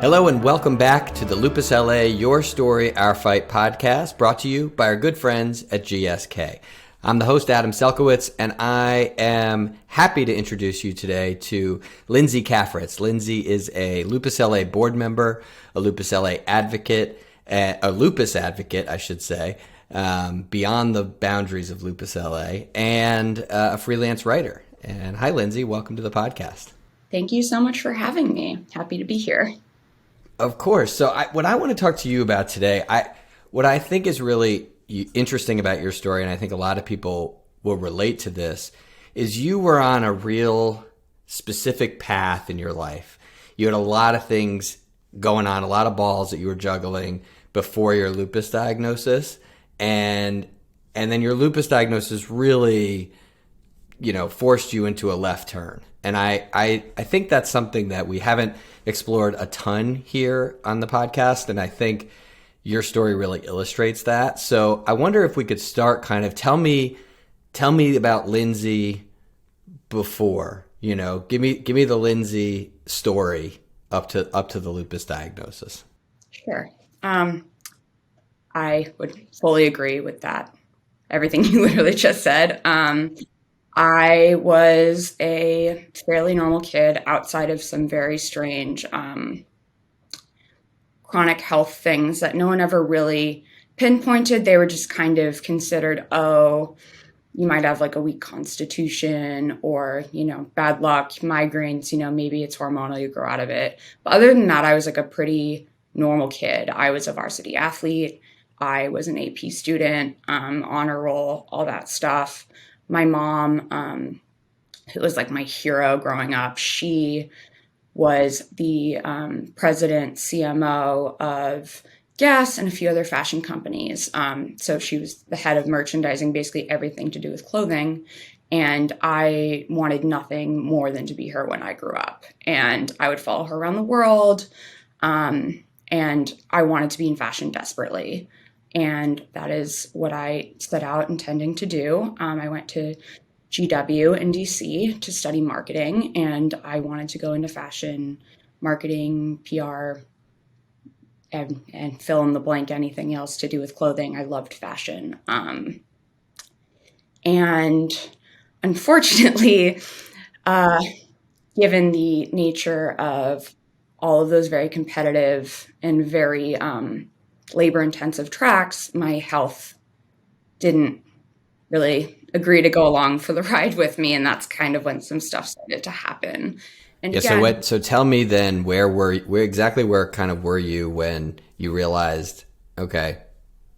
Hello and welcome back to the Lupus LA Your Story, Our Fight podcast, brought to you by our good friends at GSK. I'm the host, Adam Selkowitz, and I am happy to introduce you today to Lindsay Cafritz. Lindsay is a Lupus LA board member, a Lupus LA advocate, a lupus advocate, I should say, beyond the boundaries of Lupus LA, and a freelance writer. And hi, Lindsay. Welcome to the podcast. Thank you so much for having me. Happy to be here. Of course. So what I want to talk to you about today, what I think is really interesting about your story, and I think a lot of people will relate to this, is you were on a real specific path in your life. You had a lot of things going on, a lot of balls that you were juggling before your lupus diagnosis. And then your lupus diagnosis really, forced you into a left turn. And I think that's something that we haven't explored a ton here on the podcast. And I think your story really illustrates that. So I wonder if we could start tell me about Lindsay before, give me the Lindsay story up to the lupus diagnosis. Sure. I would fully agree with that. Everything you literally just said. I was a fairly normal kid outside of some very strange chronic health things that no one ever really pinpointed. They were just kind of considered, you might have like a weak constitution or, bad luck, migraines, maybe it's hormonal, you grow out of it. But other than that, I was like a pretty normal kid. I was a varsity athlete. I was an AP student, honor roll, all that stuff. My mom, who was like my hero growing up, she was the president, CMO of Guess and a few other fashion companies. So she was the head of merchandising, basically everything to do with clothing. And I wanted nothing more than to be her when I grew up. And I would follow her around the world. And I wanted to be in fashion desperately. And that is what I set out intending to do. I went to GW in DC to study marketing, and I wanted to go into fashion, marketing, PR, and fill in the blank, anything else to do with clothing. I loved fashion. And unfortunately, given the nature of all of those very competitive and very labor-intensive tracks, my health didn't really agree to go along for the ride with me, and that's kind of when some stuff started to happen. And again, so tell me then, where were you when you realized, okay,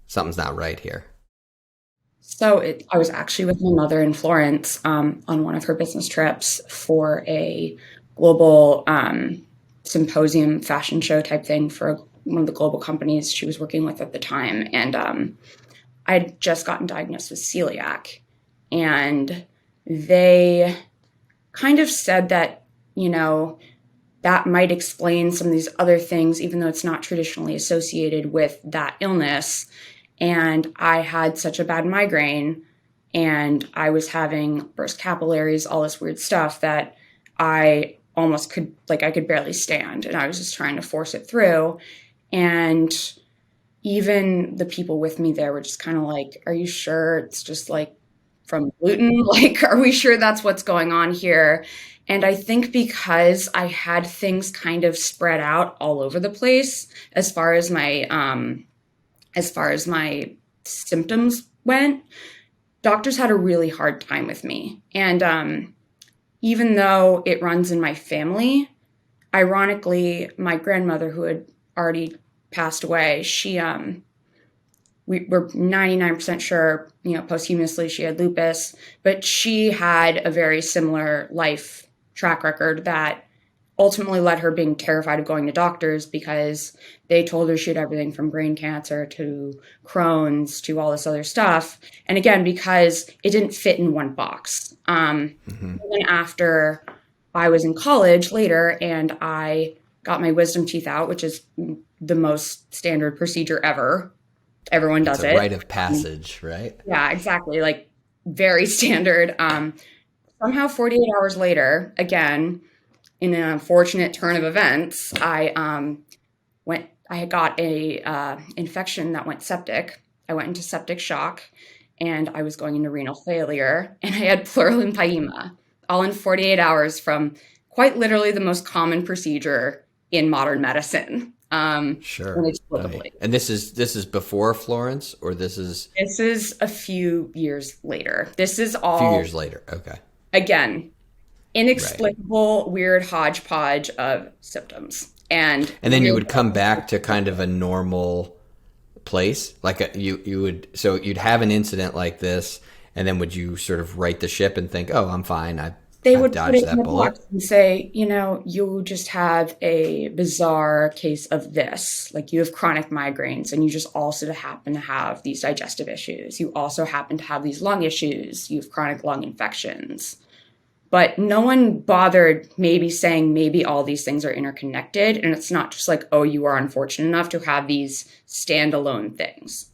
something's not right here? So I was actually with my mother in Florence on one of her business trips for a global symposium fashion show type thing for one of the global companies she was working with at the time. And I'd just gotten diagnosed with celiac. And they kind of said that, that might explain some of these other things, even though it's not traditionally associated with that illness. And I had such a bad migraine, and I was having burst capillaries, all this weird stuff that I almost could barely stand. And I was just trying to force it through. And even the people with me there were just kind of like, are you sure it's just like from gluten? Like, are we sure that's what's going on here? And I think because I had things kind of spread out all over the place as far as my symptoms went, doctors had a really hard time with me. And even though it runs in my family, ironically, my grandmother, who had already passed away, we were 99% sure, posthumously she had lupus, but she had a very similar life track record that ultimately led her being terrified of going to doctors because they told her she had everything from brain cancer to Crohn's to all this other stuff. And again, because it didn't fit in one box. Even after I was in college later and I got my wisdom teeth out, which is the most standard procedure ever. Everyone does it. It's a rite of passage, right? Yeah, exactly. Like very standard. Somehow 48 hours later, again, in an unfortunate turn of events, I I had got a infection that went septic. I went into septic shock, and I was going into renal failure, and I had pleural empyema, all in 48 hours from quite literally the most common procedure in modern medicine, Sure. inexplicably. And this is before Florence, or this is This is a few years later. This is a few all, years later? Okay. again, Right. inexplicable, weird hodgepodge of symptoms. And And then you would come back to kind of a normal place, like you would. So you'd have an incident like this, and then would you sort of right the ship and think, "Oh, I'm fine. they I've would put it dodged in that a bullet." box and say, you just have a bizarre case of this. Like you have chronic migraines and you just also happen to have these digestive issues. You also happen to have these lung issues. You have chronic lung infections. But no one bothered maybe saying maybe all these things are interconnected. And it's not just like, oh, you are unfortunate enough to have these standalone things.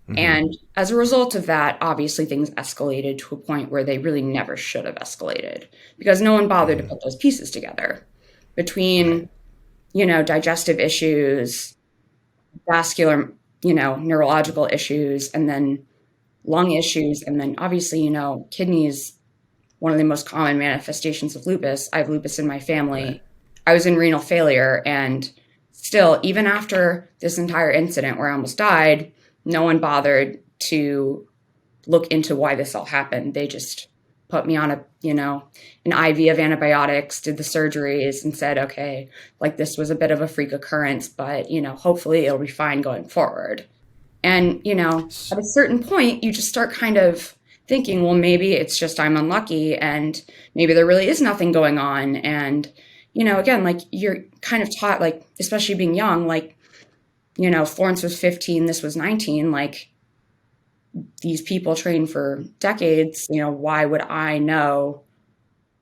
Hmm. And as a result of that, obviously things escalated to a point where they really never should have escalated because no one bothered to Hmm. put those pieces together Right. between, digestive issues, vascular, neurological issues, and then lung issues. And then obviously, kidneys, one of the most common manifestations of lupus. I have lupus in my Right. family. I was in renal failure. And still, even after this entire incident where I almost died, no one bothered to look into why this all happened. They just put me on an IV of antibiotics, did the surgeries, and said, okay, like this was a bit of a freak occurrence, but, hopefully it'll be fine going forward. And, at a certain point, you just start kind of thinking, well, maybe it's just I'm unlucky and maybe there really is nothing going on. And, again, like you're kind of taught, like, especially being young, like, Florence was 15, this was 19, like these people train for decades, why would I know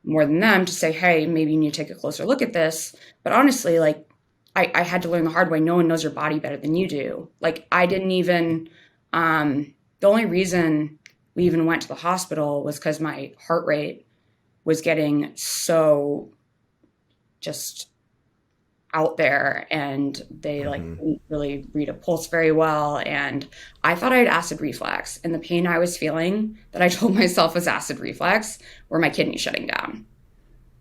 more than them to say, hey, maybe you need to take a closer look at this? But honestly, like I had to learn the hard way. No one knows your body better than you do. Like I didn't even, the only reason we even went to the hospital was because my heart rate was getting so just out there and they like Hmm. didn't really read a pulse very well, and I thought I had acid reflux, and the pain I was feeling that I told myself was acid reflux were my kidney shutting down.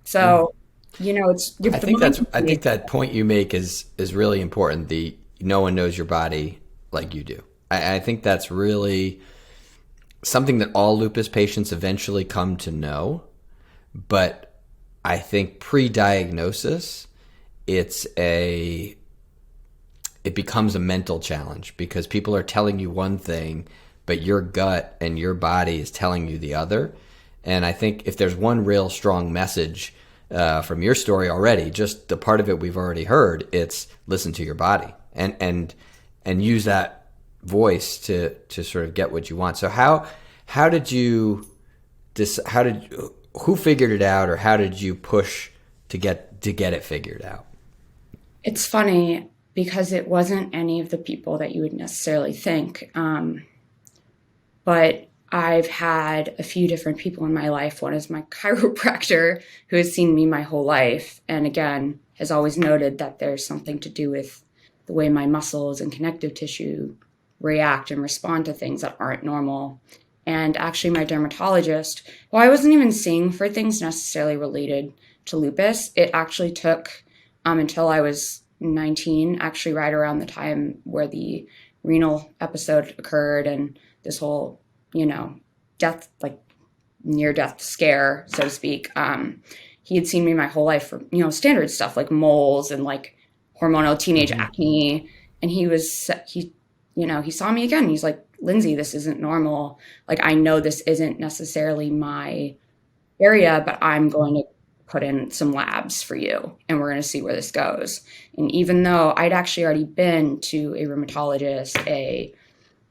So it's I the think mind that's. can I create think that point you make is really important. The no one knows your body like you do. I think that's really something that all lupus patients eventually come to know. But I think pre-diagnosis, it's a it becomes a mental challenge because people are telling you one thing, but your gut and your body is telling you the other. And I think if there's one real strong message from your story already, just the part of it we've already heard, it's listen to your body and use that voice to sort of get what you want. So how did you how did who figured it out, or how did you push to get it figured out? It's funny because it wasn't any of the people that you would necessarily think. But I've had a few different people in my life. One is my chiropractor, who has seen me my whole life, and again, has always noted that there's something to do with the way my muscles and connective tissue react and respond to things that aren't normal. And actually, my dermatologist, well, I wasn't even seeing for things necessarily related to lupus. It actually took until I was 19, actually, right around the time where the renal episode occurred and this whole, death, like near death scare, so to speak. He had seen me my whole life for, standard stuff like moles and like hormonal teenage Hmm. acne. And he saw me again. He's like, Lindsay, this isn't normal. Like, I know this isn't necessarily my area, but I'm going to put in some labs for you and we're going to see where this goes. And even though I'd actually already been to a rheumatologist, a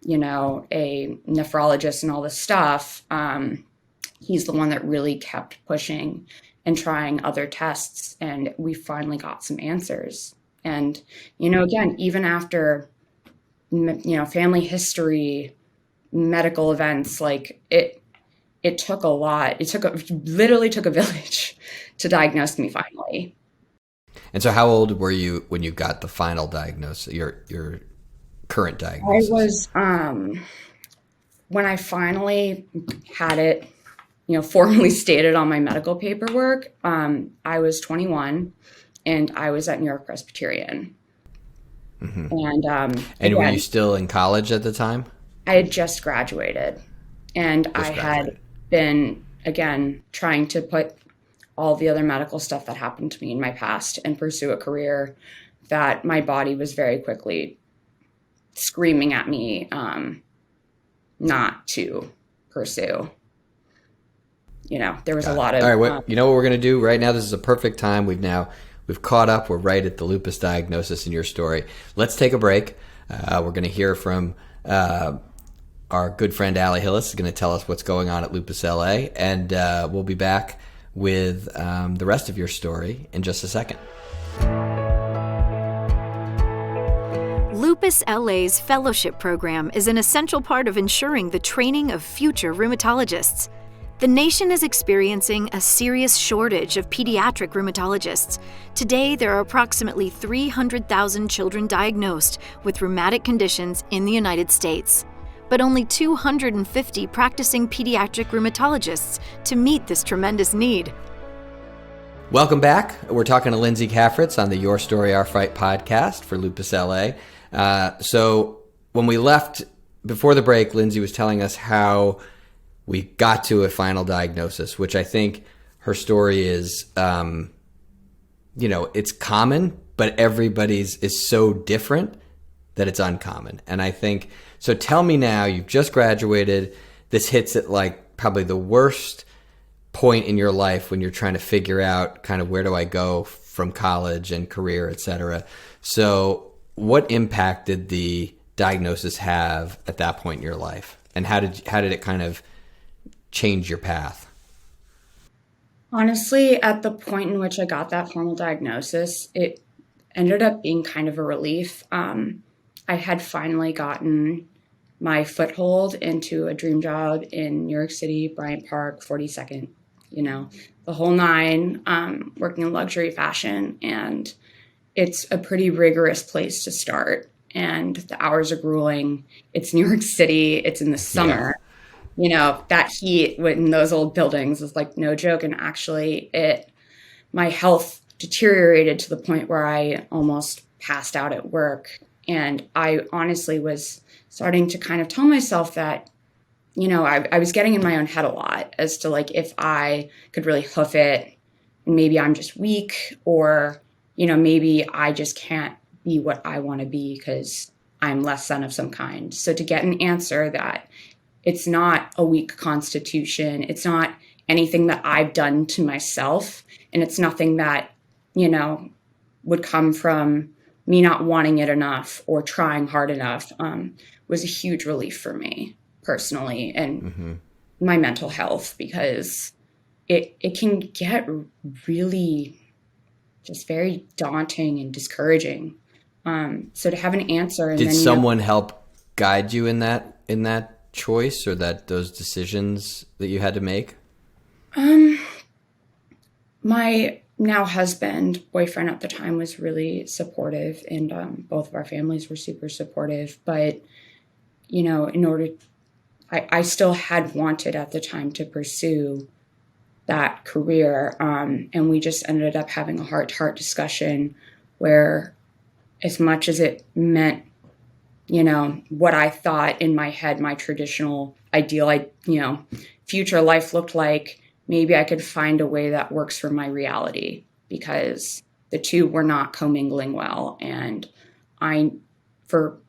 nephrologist and all this stuff, he's the one that really kept pushing and trying other tests. And we finally got some answers. And, again, even after, family history, medical events, like it took a lot. Literally took a village to diagnose me finally. And so how old were you when you got the final diagnosis, your current I diagnosis? was, when I finally had it, formally stated on my medical paperwork, I was 21 and I was at New York Presbyterian. And And were you again, still in college at the time? I had just graduated and I Just had graduated. been, again, trying to put all the other medical stuff that happened to me in my past and pursue a career that my body was very quickly screaming at me not to pursue. There was a Got it. lot All of, right, what we're going to do right now? This is a perfect time. We've caught up. We're right at the lupus diagnosis in your story. Let's take a break. We're going to hear from our good friend Allie Hillis is going to tell us what's going on at Lupus LA, and we'll be back with the rest of your story in just a second. Lupus LA's fellowship program is an essential part of ensuring the training of future rheumatologists. The nation is experiencing a serious shortage of pediatric rheumatologists. Today, there are approximately 300,000 children diagnosed with rheumatic conditions in the United States, but only 250 practicing pediatric rheumatologists to meet this tremendous need. Welcome back. We're talking to Lindsay Cafritz on the Your Story, Our Fight podcast for Lupus LA. So when we left before the break, Lindsay was telling us how we got to a final diagnosis, which I think her story is, it's common, but everybody's is so different that it's uncommon. And I think, so tell me now, you've just graduated. This hits at like probably the worst point in your life when you're trying to figure out kind of where do I go from college and career, et cetera. So what impact did the diagnosis have at that point in your life? And how did it kind of change your path? honestly, at the point in which I got that formal diagnosis, it ended up being kind of a relief. I had finally gotten my foothold into a dream job in New York City, Bryant Park, 42nd, the whole nine, working in luxury fashion. And it's a pretty rigorous place to start. And the hours are grueling. It's New York City. It's in the summer. That heat in those old buildings is like no joke. And actually my health deteriorated to the point where I almost passed out at work. And I honestly was starting to kind of tell myself that, I was getting in my own head a lot as to like, if I could really hoof it, maybe I'm just weak, or, maybe I just can't be what I want to be because I'm less than of some kind. So to get an answer that it's not a weak constitution, it's not anything that I've done to myself, and it's nothing that, would come from me not wanting it enough or trying hard enough, was a huge relief for me personally and my mental health, because it can get really just very daunting and discouraging. So to have an answer, and Did then someone help guide you in that choice or those decisions that you had to make? My now husband, boyfriend at the time, was really supportive, and both of our families were super supportive. But, I still had wanted at the time to pursue that career. And we just ended up having a heart-to-heart discussion where, as much as it meant, what I thought in my head, my traditional ideal, future life looked like, maybe I could find a way that works for my reality, because the two were not commingling well. And for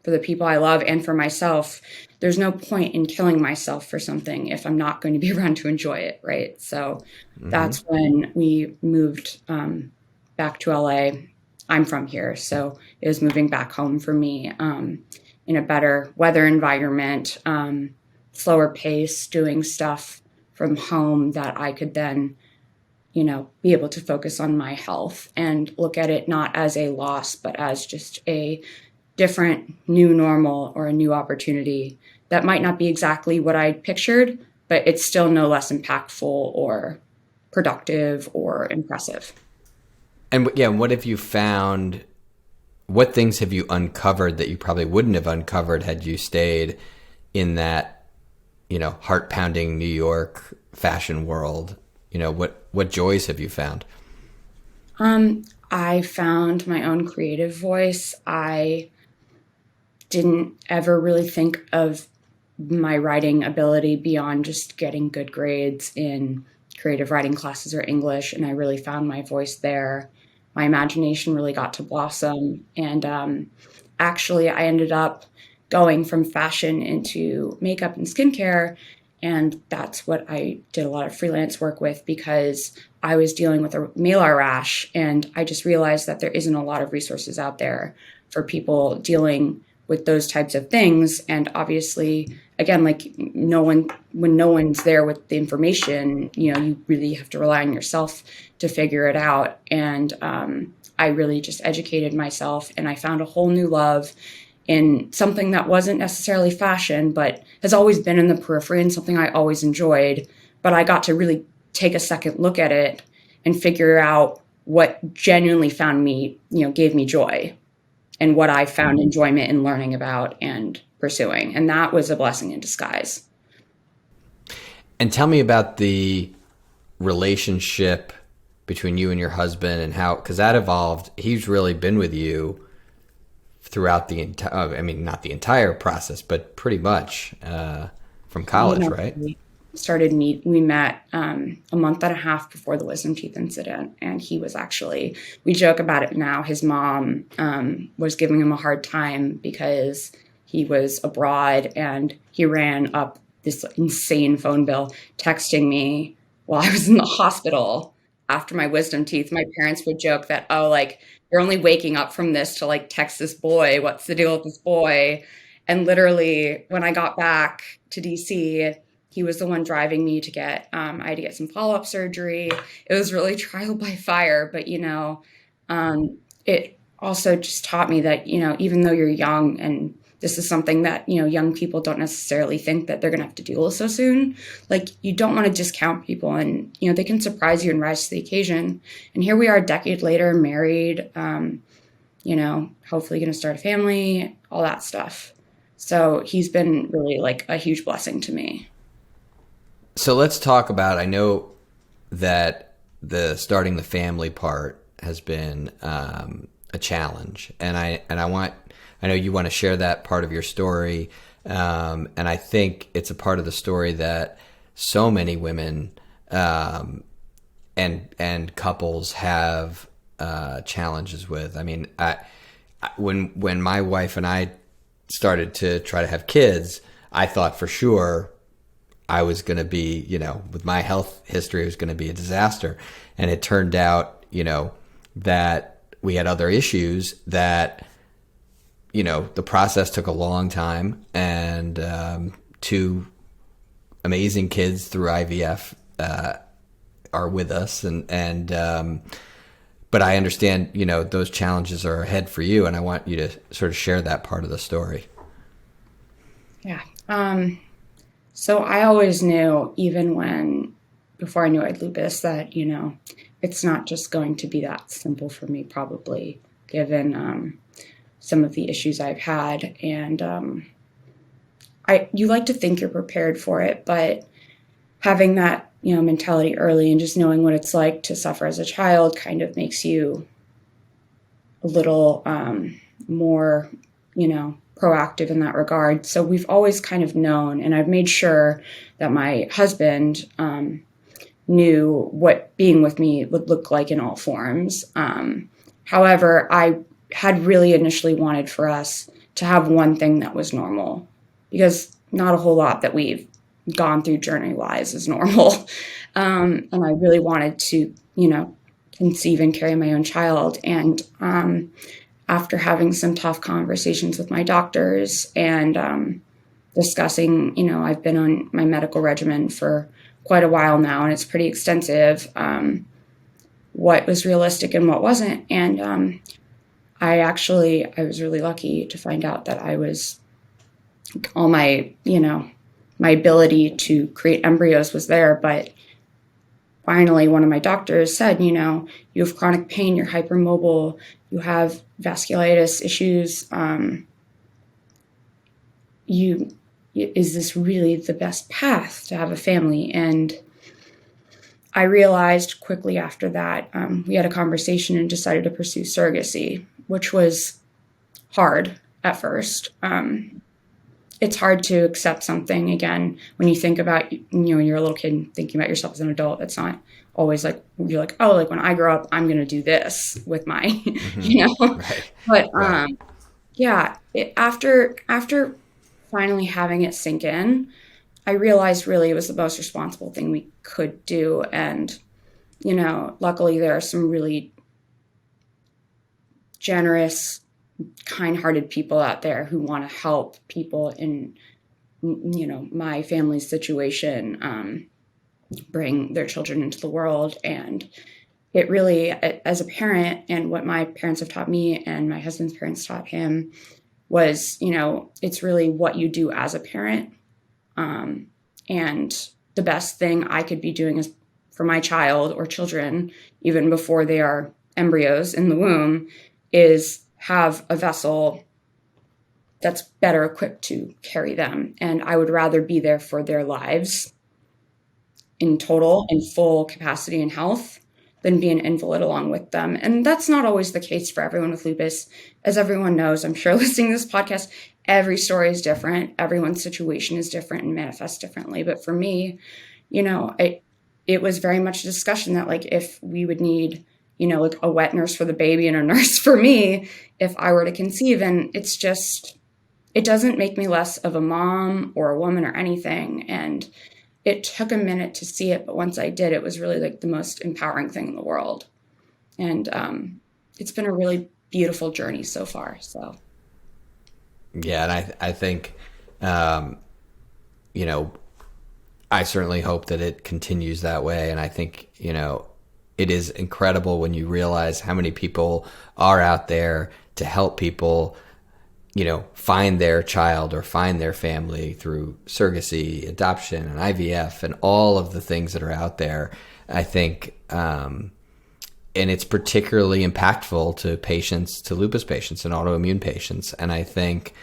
the people I love and for myself, there's no point in killing myself for something if I'm not going to be around to enjoy it, right? So that's when we moved back to LA. I'm from here, so it was moving back home for me, in a better weather environment, slower pace, doing stuff from home that I could then, be able to focus on my health and look at it not as a loss, but as just a different new normal or a new opportunity that might not be exactly what I pictured, but it's still no less impactful or productive or impressive. And yeah, what have you found? What things have you uncovered that you probably wouldn't have uncovered had you stayed in that, heart pounding New York fashion world? What joys have you found? I found my own creative voice. I didn't ever really think of my writing ability beyond just getting good grades in creative writing classes or English, and I really found my voice there. My imagination really got to blossom, and actually I ended up going from fashion into makeup and skincare, and that's what I did a lot of freelance work with because I was dealing with a malar rash, and I just realized that there isn't a lot of resources out there for people dealing with those types of things. And obviously, again, like when no one's there with the information, you really have to rely on yourself to figure it out. And I really just educated myself, and I found a whole new love in something that wasn't necessarily fashion, but has always been in the periphery and something I always enjoyed. But I got to really take a second look at it and figure out what genuinely gave me joy, and what I found enjoyment in learning about and pursuing. And that was a blessing in disguise. And tell me about the relationship between you and your husband and how, because that evolved. He's really been with you throughout the entire, not the entire process, but pretty much from college, right? We met a month and a half before the wisdom teeth incident, and we joke about it now, his mom was giving him a hard time because he was abroad, and he ran up this insane phone bill texting me while I was in the hospital after my wisdom teeth. My parents would joke that, you're only waking up from this to text this boy, what's the deal with this boy? And literally when I got back to DC, he was the one driving me to get, I had to get some follow-up surgery. It was really trial by fire, but, it also just taught me that, even though you're young, and this is something that, young people don't necessarily think that they're going to have to deal with so soon. You don't want to discount people, and, they can surprise you and rise to the occasion. And here we are a decade later, married, hopefully going to start a family, all that stuff. So he's been really a huge blessing to me. So let's talk about, I know that the starting the family part has been a challenge, and I know you want to share that part of your story, and I think it's a part of the story that so many women and couples have challenges with. When my wife and I started to try to have kids, I thought for sure I was going to be, with my health history, it was going to be a disaster. And it turned out, that we had other issues that, the process took a long time, and 2 amazing kids through IVF are with us. But I understand, those challenges are ahead for you, and I want you to sort of share that part of the story. Yeah. So I always knew, even before I knew I had lupus, that, it's not just going to be that simple for me, probably, given some of the issues I've had. And you like to think you're prepared for it, but having that, mentality early and just knowing what it's like to suffer as a child kind of makes you a little more, proactive in that regard. So we've always kind of known, and I've made sure that my husband knew what being with me would look like in all forms. However, I had really initially wanted for us to have one thing that was normal, because not a whole lot that we've gone through journey-wise is normal. And I really wanted to, conceive and carry my own child. And after having some tough conversations with my doctors and discussing, I've been on my medical regimen for quite a while now, and it's pretty extensive, what was realistic and what wasn't. And I was really lucky to find out that all my, my ability to create embryos was there, but finally one of my doctors said, you have chronic pain, you're hypermobile, you have vasculitis issues. Is this really the best path to have a family? And I realized quickly after that, we had a conversation and decided to pursue surrogacy, which was hard at first. It's hard to accept something, again, when you think about, when you're a little kid and thinking about yourself as an adult. It's not always like, you're like, oh, like when I grow up, I'm going to do this with my, Right. But Right. after finally having it sink in, I realized really it was the most responsible thing we could do. And, luckily there are some really generous, kind-hearted people out there who want to help people in, my family's situation, bring their children into the world. And it really, as a parent, and what my parents have taught me and my husband's parents taught him was, it's really what you do as a parent. And the best thing I could be doing is for my child or children, even before they are embryos in the womb, is have a vessel that's better equipped to carry them. And I would rather be there for their lives in total, in full capacity and health, than be an invalid along with them. And that's not always the case for everyone with lupus. As everyone knows, I'm sure listening to this podcast, every story is different. Everyone's situation is different and manifests differently. But for me, it was very much a discussion that like if we would need, like a wet nurse for the baby and a nurse for me, if I were to conceive. And it's just, it doesn't make me less of a mom or a woman or anything. And it took a minute to see it, but once I did, it was really like the most empowering thing in the world. And it's been a really beautiful journey so far. So, yeah, and I think, I certainly hope that it continues that way. And I think, it is incredible when you realize how many people are out there to help people, find their child or find their family through surrogacy, adoption, and IVF, and all of the things that are out there. I think, and it's particularly impactful to patients, to lupus patients and autoimmune patients. And I think,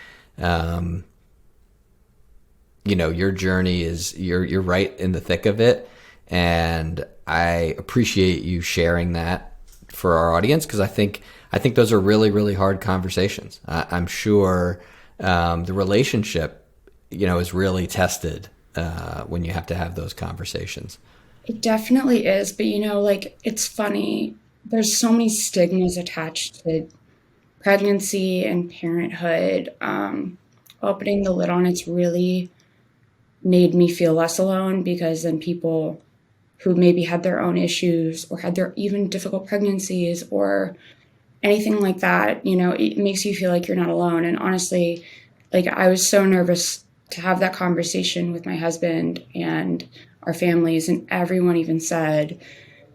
your journey is, you're right in the thick of it. And I appreciate you sharing that for our audience, because I think those are really, really hard conversations. I'm sure the relationship, is really tested when you have to have those conversations. it definitely is. But, it's funny. There's so many stigmas attached to pregnancy and parenthood. Opening the lid on it's really made me feel less alone, because then people who maybe had their own issues or had their even difficult pregnancies or anything like that, it makes you feel like you're not alone. And honestly, like I was so nervous to have that conversation with my husband and our families, and everyone even said,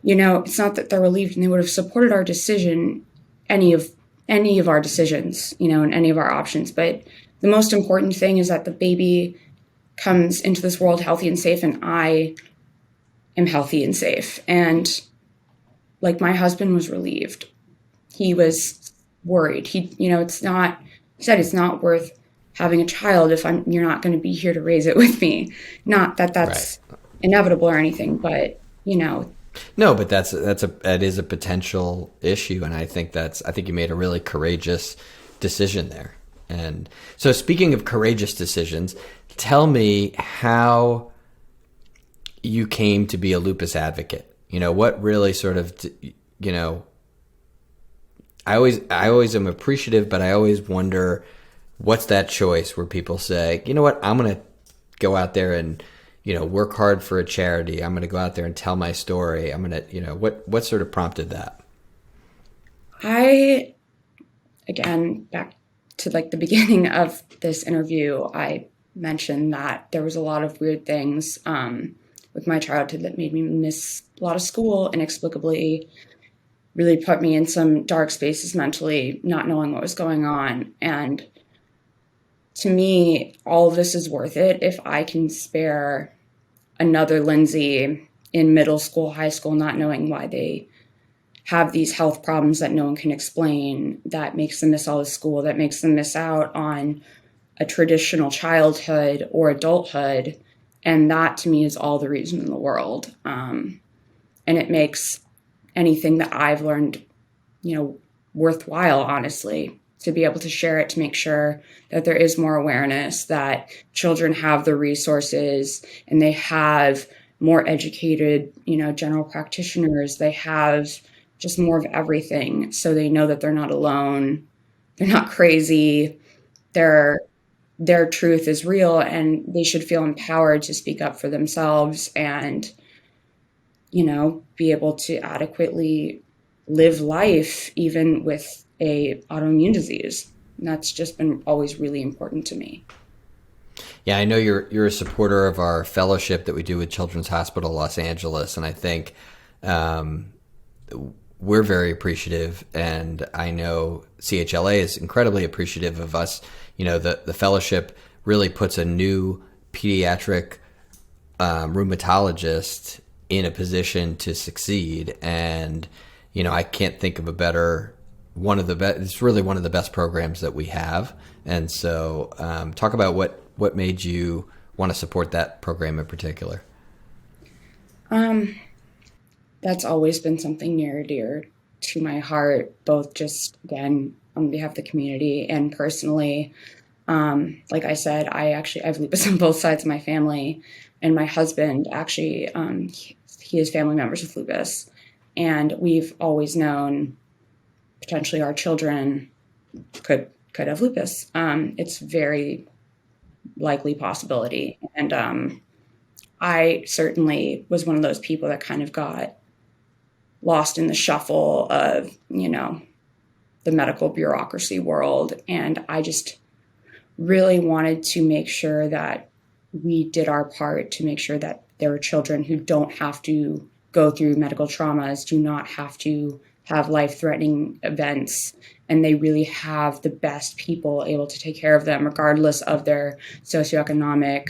it's not that they're relieved and they would have supported our decision, any of our decisions, and any of our options. But the most important thing is that the baby comes into this world healthy and safe, and I am healthy and safe. And like my husband was relieved. He was worried. He said it's not worth having a child if you're not going to be here to raise it with me. Not that that's Right. inevitable or anything, but No, but that is a potential issue. And I think you made a really courageous decision there. And so speaking of courageous decisions, tell me how you came to be a lupus advocate. What really sort of, I always am appreciative, but I always wonder, what's that choice where people say, you know what, I'm going to go out there and, work hard for a charity. I'm going to go out there and tell my story. I'm going to, what sort of prompted that? Again, back to like the beginning of this interview, I mentioned that there was a lot of weird things with my childhood that made me miss a lot of school, inexplicably really put me in some dark spaces mentally, not knowing what was going on. And to me, all of this is worth it if I can spare another Lindsay in middle school, high school, not knowing why they have these health problems that no one can explain, that makes them miss all of school, that makes them miss out on a traditional childhood or adulthood. And that to me is all the reason in the world. And it makes anything that I've learned, worthwhile, honestly, to be able to share it, to make sure that there is more awareness, that children have the resources and they have more educated, general practitioners. They have just more of everything. So they know that they're not alone. They're not crazy. Their truth is real, and they should feel empowered to speak up for themselves and, be able to adequately live life even with a autoimmune disease. And that's just been always really important to me. Yeah, I know you're a supporter of our fellowship that we do with Children's Hospital Los Angeles, and I think we're very appreciative, and I know CHLA is incredibly appreciative of us. The fellowship really puts a new pediatric rheumatologist in a position to succeed, and I can't think of a better one of the best. It's really one of the best programs that we have, and so talk about what made you want to support that program in particular. That's always been something near and dear to my heart, both just, again, on behalf of the community and personally. Like I said, I have lupus on both sides of my family, and my husband actually, he has family members with lupus, and we've always known potentially our children could have lupus. It's very likely possibility. And I certainly was one of those people that kind of got lost in the shuffle of, the medical bureaucracy world. And I just really wanted to make sure that we did our part to make sure that there are children who don't have to go through medical traumas, do not have to have life-threatening events, and they really have the best people able to take care of them, regardless of their socioeconomic,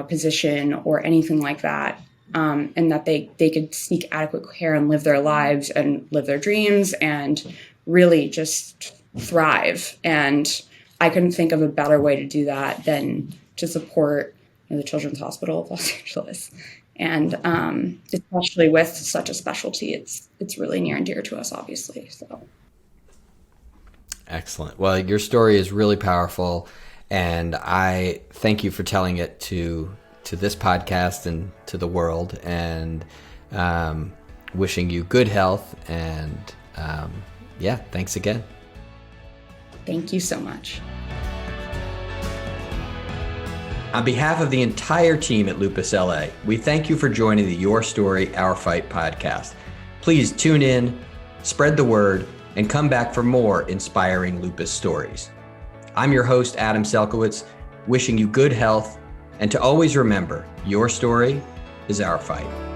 position or anything like that. And that they could seek adequate care and live their lives and live their dreams and really just thrive. And I couldn't think of a better way to do that than to support the Children's Hospital of Los Angeles. And especially with such a specialty, it's really near and dear to us, obviously. So, excellent. Well, your story is really powerful, and I thank you for telling it to this podcast and to the world, and wishing you good health. And thanks again. Thank you so much. On behalf of the entire team at Lupus LA, we thank you for joining the Your Story, Our Fight podcast. Please tune in, spread the word, and come back for more inspiring lupus stories. I'm your host, Adam Selkowitz, wishing you good health, and to always remember, your story is our fight.